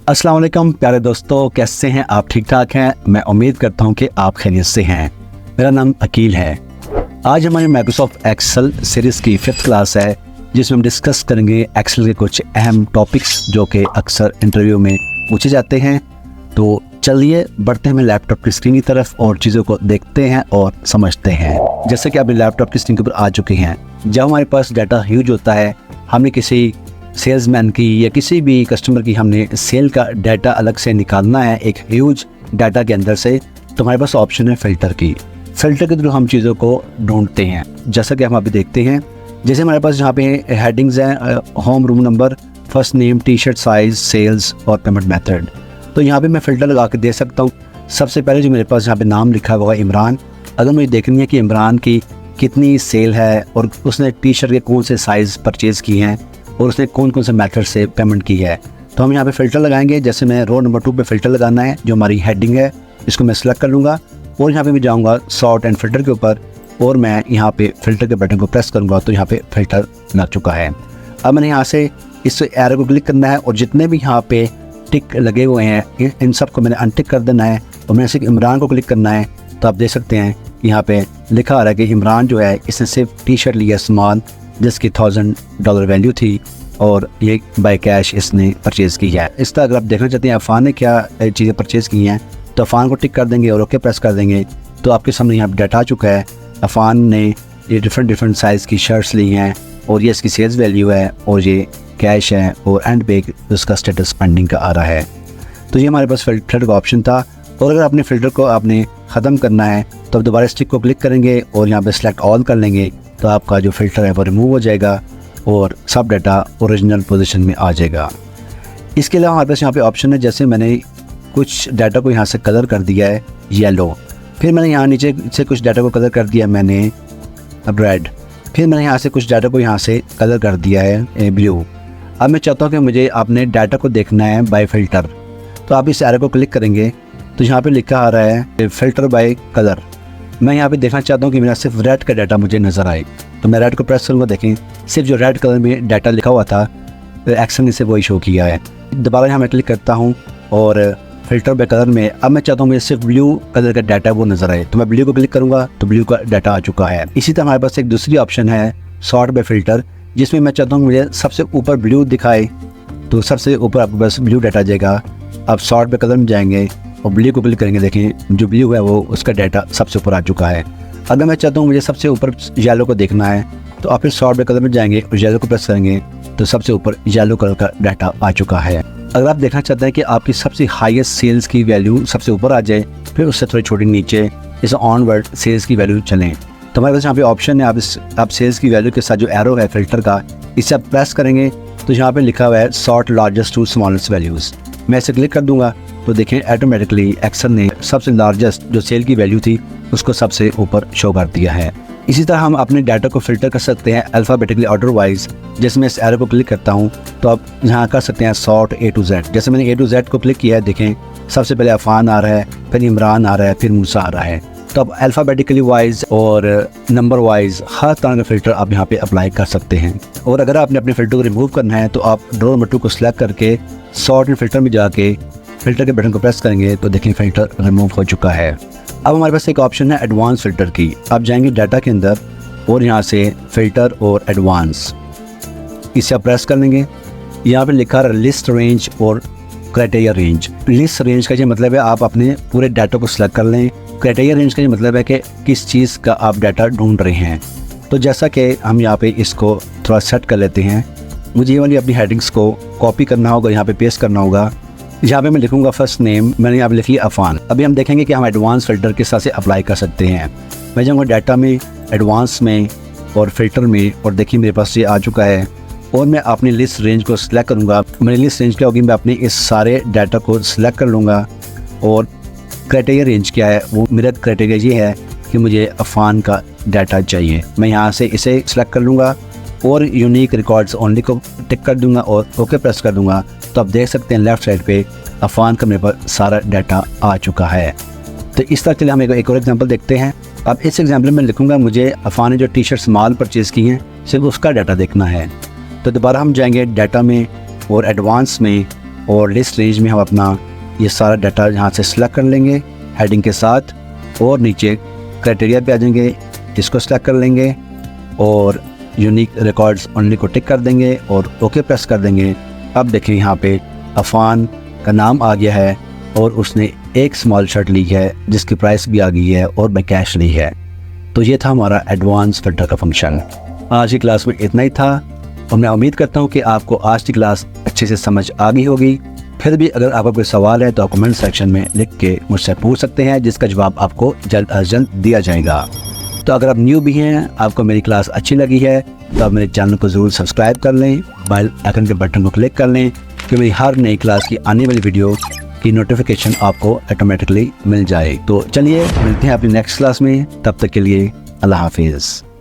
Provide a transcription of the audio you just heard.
अस्सलाम वालेकुम प्यारे दोस्तों, कैसे हैं आप? ठीक ठाक हैं? मैं उम्मीद करता हूं कि आप खैरियत से हैं। मेरा नाम अकील है। आज हमारी माइक्रोसॉफ्ट एक्सेल सीरीज़ की 5th क्लास है, जिसमें हम डिस्कस करेंगे एक्सेल के कुछ अहम टॉपिक्स जो कि अक्सर इंटरव्यू में पूछे जाते हैं। तो चलिए बढ़ते हैं लैपटॉप की स्क्रीन की तरफ और चीज़ों को देखते हैं और समझते हैं। जैसे कि अभी लैपटॉप की स्क्रीन के ऊपर आ चुके हैं, जब हमारे पास डाटा ह्यूज होता है, हमने किसी सेल्समैन की या किसी भी कस्टमर की हमने सेल का डाटा अलग से निकालना है एक ह्यूज डाटा के अंदर से, तो हमारे पास ऑप्शन है फ़िल्टर की। फ़िल्टर के थ्रू हम चीज़ों को ढूंढते हैं। जैसा कि हम अभी देखते हैं, जैसे हमारे पास यहाँ पे हेडिंग्स हैं, home, room number, first name, T shirt size, sales और पेमेंट मेथड। तो यहाँ पे मैं फ़िल्टर लगा के दे सकता हूँ। सबसे पहले जो मेरे पास यहाँ पे नाम लिखा हुआ है इमरान, अगर मुझे देखनी है कि इमरान की कितनी सेल है और उसने टी शर्ट के कौन से साइज़ परचेज़ किए हैं और उसने कौन कौन से मेथड से पेमेंट की है, तो हम यहाँ पे फ़िल्टर लगाएंगे। जैसे मैं रो नंबर 2 पे फ़िल्टर लगाना है, जो हमारी हेडिंग है, इसको मैं सिलेक्ट कर लूँगा और यहाँ पे मैं जाऊँगा सॉर्ट एंड फ़िल्टर के ऊपर और मैं यहाँ पे फ़िल्टर के बटन को प्रेस करूँगा तो यहाँ पे फ़िल्टर लग चुका है। अब मैंने यहाँ से इस एरो को क्लिक करना है और जितने भी यहाँ पे टिक लगे हुए हैं इन सब को मैंने अनटिक कर देना है और मैंने सिर्फ इमरान को क्लिक करना है। तो आप देख सकते हैं यहाँ पे लिखा आ रहा है कि इमरान जो है इसने सिर्फ टी शर्ट लिया स्मॉल, जिसकी $1000 वैल्यू थी और ये बाय कैश इसने परचेज़ की है। इस तरह अगर आप देखना चाहते हैं अफ़ान ने क्या चीज़ें परचेज़ की हैं, तो अफ़ान को टिक कर देंगे और ओके प्रेस कर देंगे तो आपके सामने यहाँ डाटा आ चुका है। अफ़ान ने ये डिफरेंट साइज़ की शर्ट्स ली हैं और ये इसकी सेल्स वैल्यू है और ये कैश है और एंड पे उसका स्टेटस पेंडिंग का आ रहा है। तो ये हमारे पास फ़िल्टर का ऑप्शन था। और अगर अपने फ़िल्टर को आपने ख़त्म करना है तो आप दोबारा स्टिक को क्लिक करेंगे और यहाँ पे सिलेक्ट ऑल कर लेंगे तो आपका जो फ़िल्टर है वो रिमूव हो जाएगा और सब डाटा ओरिजिनल पोजीशन में आ जाएगा। इसके अलावा हमारे पास यहाँ पे ऑप्शन है, जैसे मैंने कुछ डाटा को यहाँ से कलर कर दिया है येलो, फिर मैंने यहाँ नीचे से कुछ डाटा को कलर कर दिया मैंने रेड, फिर मैंने यहाँ से कुछ डाटा को यहाँ से कलर कर दिया है ब्लू। अब मैं चाहता हूँ कि मुझे अपने डाटा को देखना है बाय फ़िल्टर, तो आप इस एरो को क्लिक करेंगे तो यहाँ पे लिखा आ रहा है फ़िल्टर बाय कलर। मैं यहाँ पे देखना चाहता हूँ कि मेरा सिर्फ रेड का डाटा मुझे नज़र आए, तो मैं रेड को प्रेस करूँगा। देखें सिर्फ जो रेड कलर में डाटा लिखा हुआ था एक्सेल ने से वही शो किया है। दोबारा यहाँ मैं क्लिक करता हूँ और फ़िल्टर बाय कलर में अब मैं चाहता हूँ मुझे सिर्फ ब्लू कलर का डाटा वो नज़र आए, तो मैं ब्लू को क्लिक करूँगा तो ब्लू का डाटा आ चुका है। इसी तरह हमारे पास एक दूसरी ऑप्शन है सॉर्ट बाय फ़िल्टर, जिसमें मैं चाहता हूँ मुझे सबसे ऊपर ब्लू दिखाए, तो सबसे ऊपर आपके पास ब्लू डाटा आ जाएगा। अब सॉर्ट बाय कलर में जाएंगे और ब्लू को क्लिक करेंगे, देखें जो ब्लू है वो उसका डाटा सबसे ऊपर आ चुका है। अगर मैं चाहता हूँ मुझे सबसे ऊपर येलो को देखना है तो आप फिर सॉर्ट बाय कलर में जाएंगे और येलो को प्रेस करेंगे तो सबसे ऊपर येलो कलर का डाटा आ चुका है। अगर आप देखना चाहते हैं कि आपकी सबसे हाईएस्ट सेल्स की वैल्यू सबसे ऊपर आ जाए, फिर उससे थोड़ी छोटी नीचे इस ऑनवर्ड सेल्स की वैल्यू चलें, तो हमारे पास यहाँ पे ऑप्शन है। आप सेल्स की वैल्यू के साथ जो एरो है फ़िल्टर का, इसे आप प्रेस करेंगे तो यहाँ पे लिखा हुआ है sort largest to smallest values. मैं इसे क्लिक कर दूंगा तो देखें ऑटोमेटिकली एक्सेल ने सबसे लार्जेस्ट जो सेल की वैल्यू थी उसको सबसे ऊपर शो कर दिया है। इसी तरह हम अपने डाटा को फ़िल्टर कर सकते हैं अल्फ़ाबेटिकली ऑर्डर वाइज। जैसे मैं इस एरो को क्लिक करता हूँ तो आप यहाँ कर सकते हैं सॉर्ट A to Z। जैसे मैंने A to Z को क्लिक किया है, देखें सबसे पहले अफ़ान आ रहा है, फिर इमरान आ रहा है, फिर मूसा आ रहा है। तो अब अल्फ़ाबेटिकली वाइज और नंबर वाइज हर तरह का फ़िल्टर आप यहाँ पे अप्लाई कर सकते हैं। और अगर आपने अपने फ़िल्टर को रिमूव करना है तो आप रो नंबर 2 को सिलेक्ट करके सॉर्ट एंड फ़िल्टर में जाके फ़िल्टर के बटन को प्रेस करेंगे तो देखें फ़िल्टर रिमूव हो चुका है। अब हमारे पास एक ऑप्शन है एडवांस फ़िल्टर की। आप जाएंगे डाटा के अंदर और यहाँ से फ़िल्टर और एडवांस, इसे आप प्रेस कर लेंगे। यहाँ पे लिखा है लिस्ट रेंज और क्राइटेरिया रेंज। लिस्ट रेंज का ये मतलब है आप अपने पूरे डाटा को सिलेक्ट कर लें। क्राइटेरिया रेंज का ये मतलब है कि किस चीज़ का आप डाटा ढूंढ रहे हैं। तो जैसा कि हम यहाँ पे इसको थोड़ा सेट कर लेते हैं, मुझे ये वाली अपनी हेडिंग्स को कॉपी करना होगा, यहाँ पे पेस्ट करना होगा। यहाँ पे मैं लिखूँगा फर्स्ट नेम, मैंने यहाँ पे लिख लिया अफ़ान। अभी हम देखेंगे कि हम एडवांस फ़िल्टर किस तरह से अप्लाई कर सकते हैं। मैं जाऊँगा डाटा में, एडवांस में और फ़िल्टर में, और देखिए मेरे पास ये आ चुका है और मैं अपनी लिस्ट रेंज को सिलेक्ट करूँगा। मेरी लिस्ट रेंज क्या होगी, मैं अपने इस सारे डाटा को सिलेक्ट कर लूँगा और क्राइटेरिया रेंज क्या है, वो मेरा क्राइटेरिया ये है कि मुझे अफ़ान का डाटा चाहिए। मैं यहाँ से इसे सिलेक्ट कर लूँगा और यूनिक रिकॉर्ड्स ओनली को टिक कर दूँगा और ओके प्रेस कर दूँगा। तो आप देख सकते हैं लेफ़्ट साइड पे अफ़ान का मेरे पास सारा डाटा आ चुका है। तो तो इस तरह चलिए हम एक और एग्जांपल देखते हैं। अब इस एग्जांपल में लिखूंगा मुझे अफान ने जो टी शर्ट्स माल परचेज़ की हैं सिर्फ उसका डाटा देखना है। तो दोबारा हम जाएंगे डाटा में और एडवांस में और लिस्ट रेंज में हम अपना ये सारा डाटा यहाँ से सिलेक्ट कर लेंगे हेडिंग के साथ, और नीचे क्राइटेरिया पे आ जाएंगे, इसको सिलेक्ट कर लेंगे और यूनिक रिकॉर्ड्स ओनली को टिक कर देंगे और ओके प्रेस कर देंगे। अब देखिए यहाँ पे अफान का नाम आ गया है और उसने एक स्मॉल शर्ट ली है जिसकी प्राइस भी आ गई है और मैं कैश ली है। तो ये था हमारा एडवांस फिल्टर का फंक्शन। आज की क्लास में इतना ही था और मैं उम्मीद करता हूँ कि आपको आज की क्लास अच्छे से समझ आ गई होगी। फिर भी अगर आपका कोई सवाल है तो आप कमेंट सेक्शन में लिख के मुझसे पूछ सकते हैं, जिसका जवाब आपको जल्द अज जल्द दिया जाएगा। तो अगर आप न्यू भी हैं, आपको मेरी क्लास अच्छी लगी है तो आप मेरे चैनल को ज़रूर सब्सक्राइब कर लें, बेल आइकन के बटन को क्लिक कर लें कि मेरी हर नई क्लास की आने वाली वीडियो की नोटिफिकेशन आपको ऑटोमेटिकली मिल जाए। तो चलिए मिलते हैं अपनी नेक्स्ट क्लास में, तब तक के लिए अल्लाह हाफिज़।